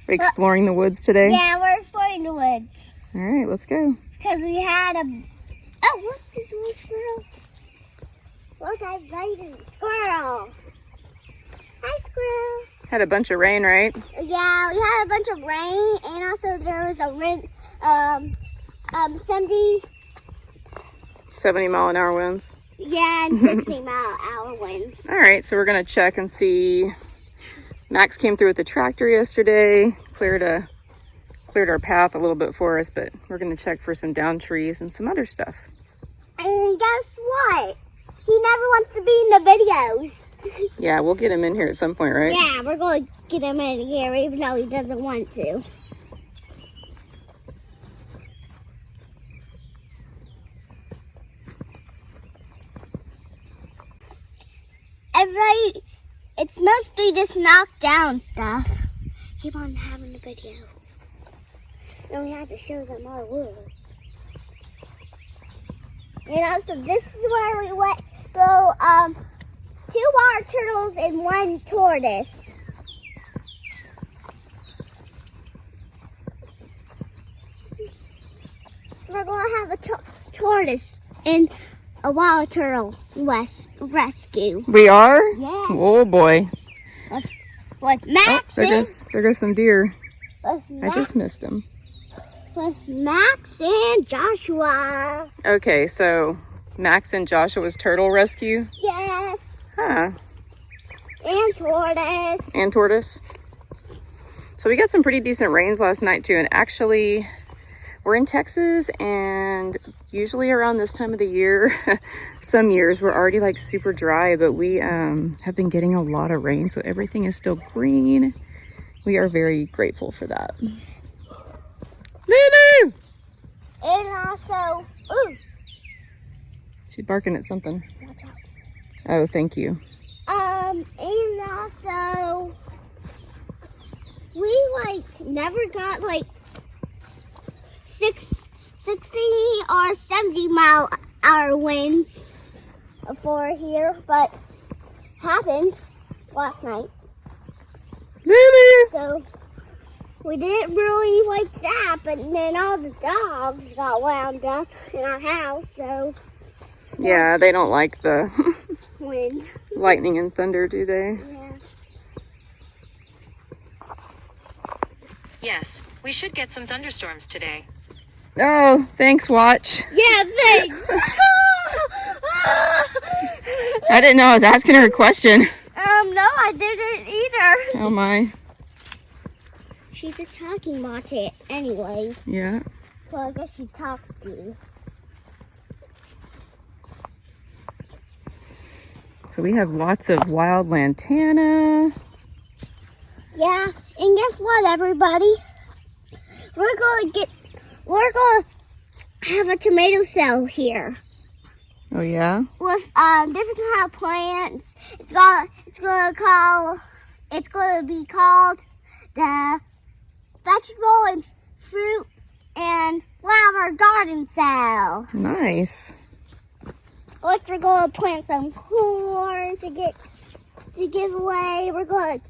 We're exploring the woods today? Yeah, we're exploring the woods. All right, let's go. Because we had a... Oh, look, there's a little squirrel. Look, I invited a squirrel. Hi, squirrel. Had a bunch of rain, right? Yeah, we had a bunch of rain, and also there was a wind, 70 mile an hour winds. Yeah, and 60-mile-an-hour winds. All right, so we're gonna check and see. Max came through with the tractor yesterday, cleared our path a little bit for us, but we're gonna check for some down trees and some other stuff. And guess what? He never wants to be in the videos. Yeah, we'll get him in here at some point, right? Yeah, we're going to get him in here even though he doesn't want to. Everybody, it's mostly this knockdown stuff. Keep on having the video. Then we have to show them our woods. And also, this is where we went. Go 2 water turtles and 1 tortoise. We're gonna have a tortoise and a wild turtle rescue. We are? Yes. Oh boy. With Max there goes some deer. I Max, just missed them. with Max and Joshua. Okay, so Max and Joshua's turtle rescue? Yes. Huh. And tortoise. And tortoise. So we got some pretty decent rains last night too, and actually we're in Texas, and usually around this time of the year, some years we're already like super dry, but we have been getting a lot of rain, so everything is still green. We are very grateful for that. Lulu! And also, ooh, She's barking at something. watch out. Oh, thank you. And also, we like never got like 60 or 70-mile-an-hour winds for here, but happened last night. Lulu! So we didn't really like that, but then all the dogs got wound up in our house, so Yeah, they don't like the wind. lightning and thunder, do they? Yeah. Yes, we should get some thunderstorms today. Oh, thanks, Watch. Yeah, thanks. I didn't know I was asking her a question. No, I didn't either. Oh my. She's a talking bot anyways, Yeah. so I guess she talks to you. So we have lots of wild lantana. Yeah, and guess what, everybody? We're gonna have a tomato cell here Oh yeah? with different kind of plants. It's gonna be called the vegetable and fruit and flower garden cell. Nice. Like we're gonna plant some corn to give away. We're gonna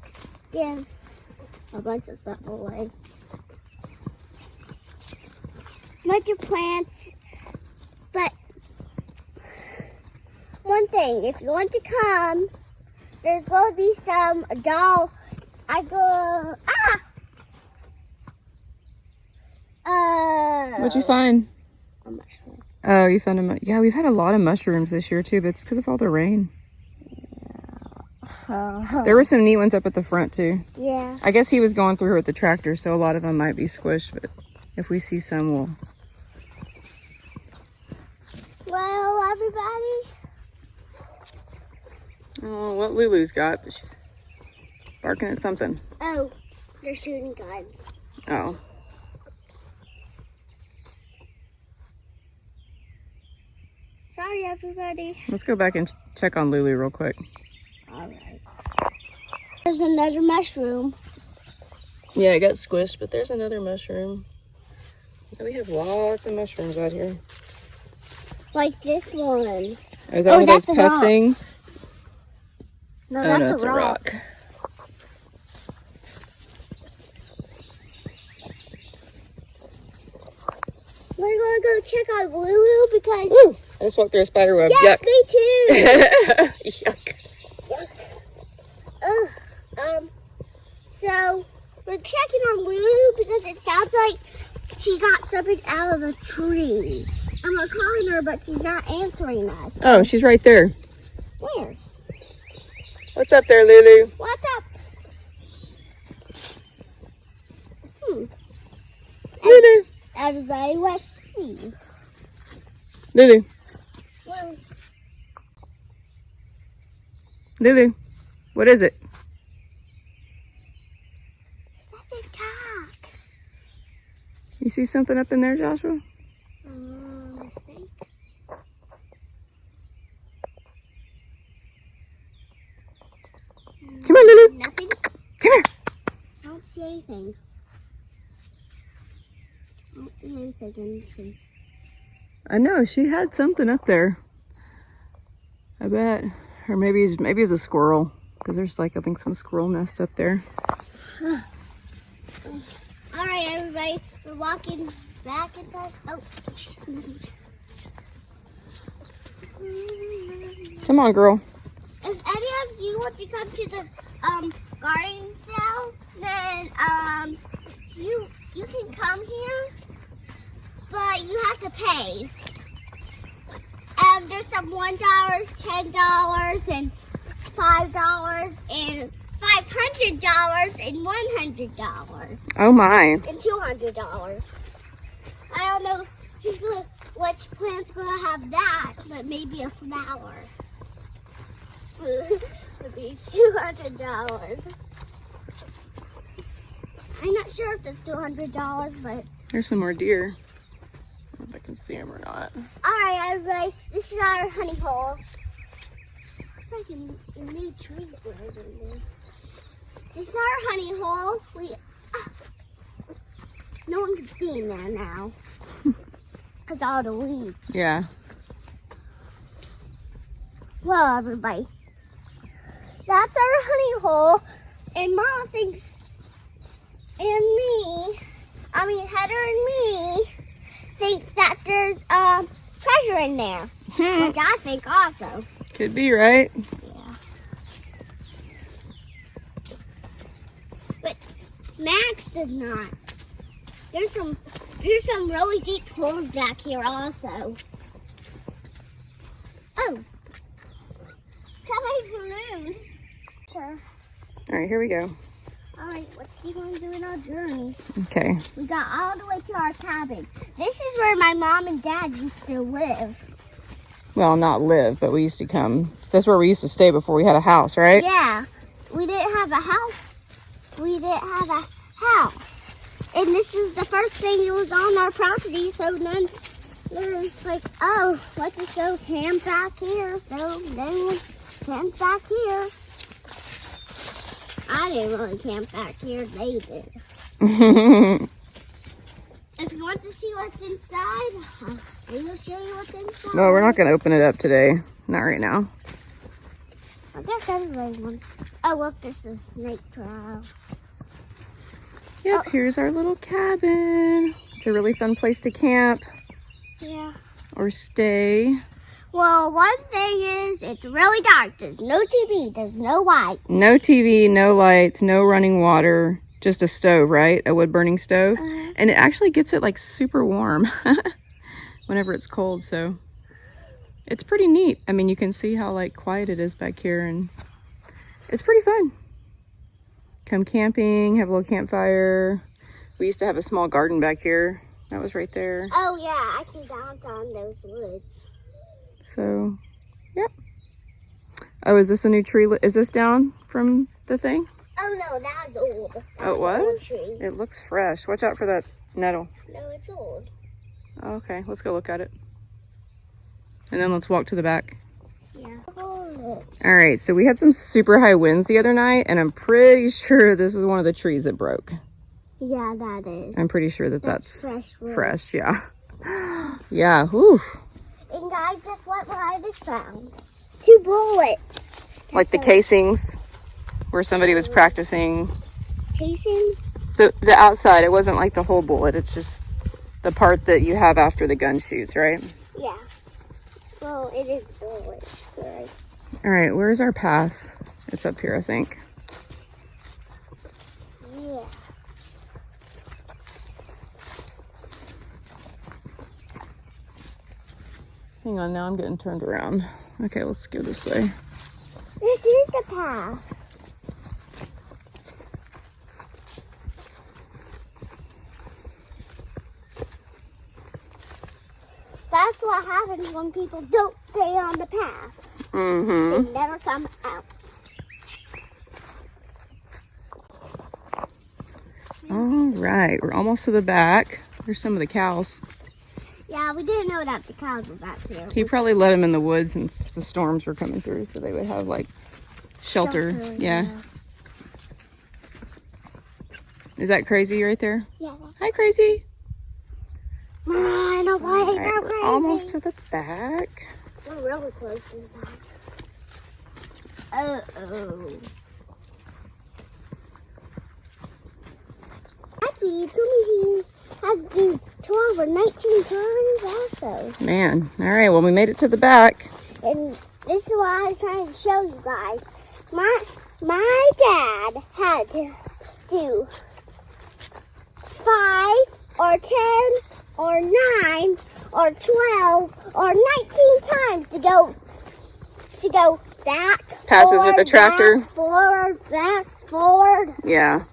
give a bunch of stuff away. Bunch of plants. But one thing, if you want to come, there's gonna be some doll. What'd you find? A mushroom. Oh, you found a yeah, we've had a lot of mushrooms this year too, but it's because of all the rain. There were some neat ones up at the front too. Yeah. I guess he was going through with the tractor, so a lot of them might be squished, but if we see some, we'll... Well, everybody. Oh, what Lulu's got? She's barking at something. Oh, they're shooting guns. Oh. Sorry, everybody. Let's go back and check on Lulu real quick. All right. There's another mushroom. Yeah, it got squished, but there's another mushroom. Yeah, we have lots of mushrooms out here. Like this one. Oh, is that one of those that's a puff rock. things? No, Oh, that's no, it's a rock. We're gonna go check on Lulu because. Woo! I just walked through a spider web. Yes, Yuck. me too. Yuck. So we're checking on Lulu because it sounds like she got something out of a tree. And we're calling her, but she's not answering us. Oh, she's right there. Where? What's up there, Lulu? What's up? Lulu. Everybody, let's see. Lulu. Well, Lulu. What is it? let me talk. You see something up in there, Joshua? Mistake. Come here, Lulu. Nothing. Come here. I don't see anything. I don't see anything in the tree. I know, she had something up there. I bet. Or maybe it's a squirrel. Because there's like, I think, some squirrel nests up there. All right, everybody, we're walking back inside. Oh, she's moving. Come on, girl. If any of you want to come to the garden sale, then you can come here, but you have to pay. There's some $1, $10, and $5, and $500 and $100 Oh my. and $200. I don't know which plant's gonna have that, but maybe a flower. Would be $200. I'm not sure if it's $200, but There's some more deer. I don't know if I can see them or not. all right, everybody. This is our honey hole. Looks like a new tree growing in there. This is our honey hole. No one can see in there now. Because all the leaves. Yeah. Well, everybody, that's our honey hole, and Mom thinks, Heather and me think that there's treasure in there, which I think also. Could be, right? Yeah. But Max does not. There's some really deep holes back here also. Oh. Balloon. Sure. All right, here we go. All right, let's keep on doing our journey. Okay. We got all the way to our cabin. This is where my mom and dad used to live. Well, not live, but we used to come. That's where we used to stay before we had a house, right? Yeah, we didn't have a house. And this is the first thing that was on our property, so then there's like, oh, let's just go camp back here. So then camp back here. I didn't really camp back here, they did. If you want to see what's inside, we will show you what's inside. No, we're not going to open it up today. Not right now. I guess everybody wants. Oh, look, this is snake trap. Yep, here's our little cabin. It's a really fun place to camp Yeah. or stay. Well, one thing is, it's really dark. There's no TV. There's no light. No TV, no lights, no running water. Just a stove, right? A wood burning stove. And it actually gets it like super warm whenever it's cold. So it's pretty neat. I mean, you can see how like quiet it is back here, and it's pretty fun. Come camping, have a little campfire. We used to have a small garden back here. That was right there. Oh, yeah. I can bounce on those woods. So, yep. Oh, is this a new tree? Is this down from the thing? Oh, no. That was old. That Oh, it an old was? tree. It looks fresh. Watch out for that nettle. No, it's old. Okay, let's go look at it. And then let's walk to the back. Yeah. All right, so we had some super high winds the other night, and I'm pretty sure this is one of the trees that broke. Yeah, that is. I'm pretty sure that's fresh wood. fresh, yeah. Yeah, whew. And guys, guess what I just found? 2 bullets. Like the casings where somebody was practicing Casing? the outside. It wasn't like the whole bullet. It's just The part that you have after the gun shoots, right? Yeah. Well, it is bullets, right? All right, where's our path? It's up here, I think. Yeah. Hang on, now I'm getting turned around. Okay, let's go this way. This is the path. That's what happens when people don't stay on the path. Mm-hmm. They never come out. All right, we're almost to the back. There's some of the cows. Yeah, we didn't know that the cows were back here. He probably let them in the woods since the storms were coming through, so they would have like shelter. Yeah. Is that Crazy right there? Yeah. Hi, Crazy. I don't like All right, that we're crazy. almost to the back. We're really close to the back. Uh-oh. Actually, you told me he had to do 12 or 19 times also. Man, all right, well, we made it to the back. And this is what I was trying to show you guys. My dad had to do 5 or 10 or 9 or 12 or 19 times to go back. Passes with forward, the tractor. Back, forward. Yeah.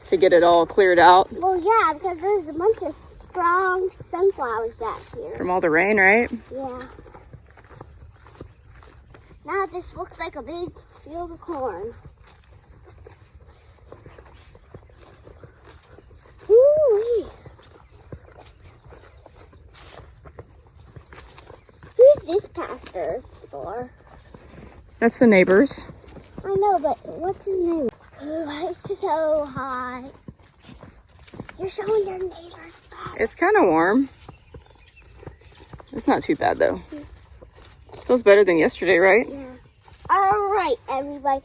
To get it all cleared out Well, yeah, because there's a bunch of strong sunflowers back here. from all the rain, right? Yeah. Now this looks like a big field of corn. Ooh-wee. Who's this pastor's for? That's the neighbors. I know, but what's his name? Oh, it's so hot. You're showing your neighbors back. It's kind of warm. It's not too bad, though. Feels better than yesterday, right? Yeah. All right, everybody.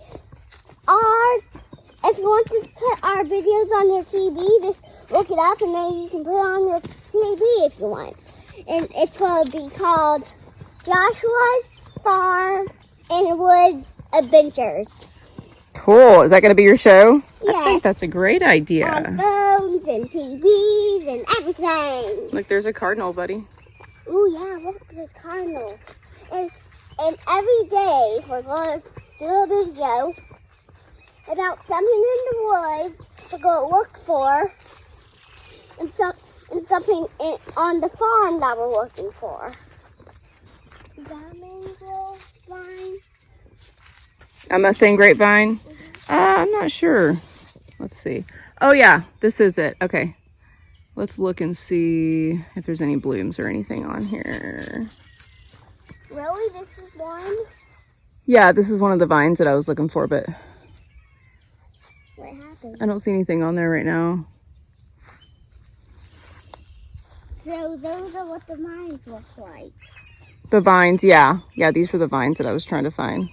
If you want to put our videos on your TV, just look it up and then you can put it on your TV if you want. And it's going to be called Joshua's Farm and Woods Adventures. Cool. Is that going to be your show? I Yes. think that's a great idea. On phones and TVs and everything. Look, there's a cardinal, buddy. Ooh, yeah, look, there's cardinal. And every day we're going to do a video about something in the woods to go look for and something on the farm that we're looking for. Is that a mango vine? A Mustang grapevine? I'm not sure. Let's see. Oh, yeah, this is it. Okay. Let's look and see if there's any blooms or anything on here. Really? This is one? Yeah, this is one of the vines that I was looking for, but What happened? I don't see anything on there right now. So those are what the vines look like. The vines, yeah. Yeah, these were the vines that I was trying to find.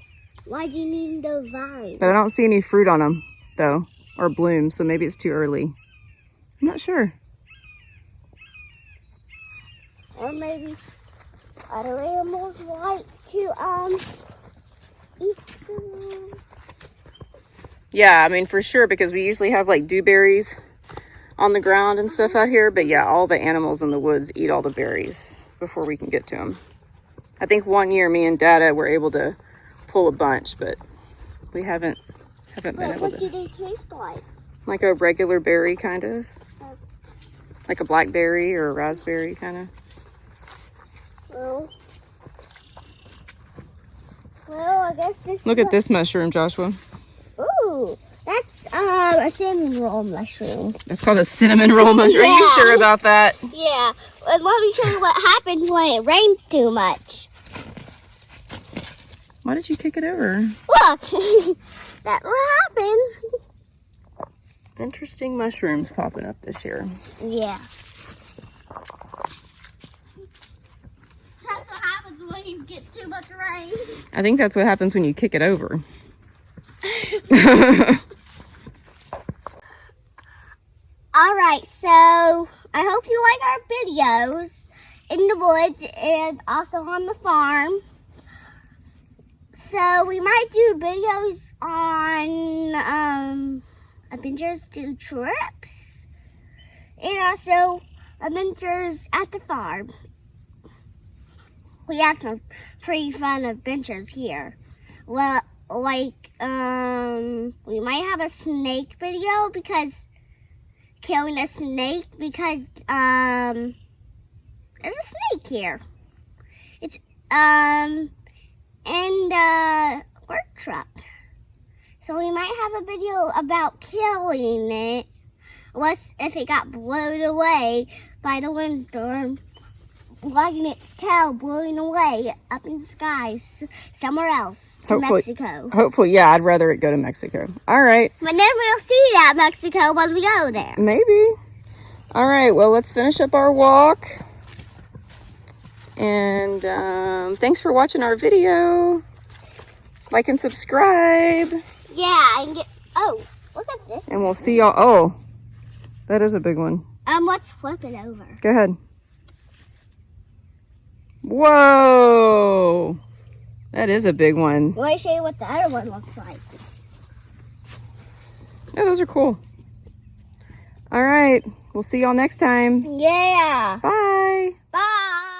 Why do you need those vines? But I don't see any fruit on them, though, or blooms, so maybe it's too early. I'm not sure. Or maybe other animals like to eat them. Yeah, I mean, for sure, because we usually have like dewberries on the ground and stuff out here. But yeah, all the animals in the woods eat all the berries before we can get to them. I think one year me and Dada were able to pull a bunch, but we haven't been able What do to. they taste like? Like a regular berry, kind of. Like a blackberry or a raspberry, kind of. Well, I guess this. Look at this mushroom, Joshua. Ooh, that's a cinnamon roll mushroom. That's called a cinnamon roll mushroom. Are you Yeah. sure about that? Yeah. And let me show you what happens when it rains too much. Why did you kick it over? Look, that's what happens. Interesting mushrooms popping up this year. Yeah. That's what happens when you get too much rain. I think that's what happens when you kick it over. All right, so I hope you like our videos in the woods and also on the farm. So we might do videos on adventures to trips and also adventures at the farm. We have some pretty fun adventures here. Well, like we might have a snake video because killing a snake because there's a snake here. It's in the work truck. So we might have a video about killing it. What if it got blown away by the windstorm, letting its tail blowing away up in the skies somewhere else to Mexico. Hopefully, yeah, I'd rather it go to Mexico. All right. But then we'll see that Mexico when we go there. Maybe. All right, well, let's finish up our walk. And thanks for watching our video. Like and subscribe. Yeah, and look at this. And we'll see y'all. Oh, that is a big one. Let's flip it over. Go ahead. Whoa, that is a big one. Let me show you what the other one looks like. Yeah, those are cool. All right, we'll see y'all next time. Yeah. Bye. Bye.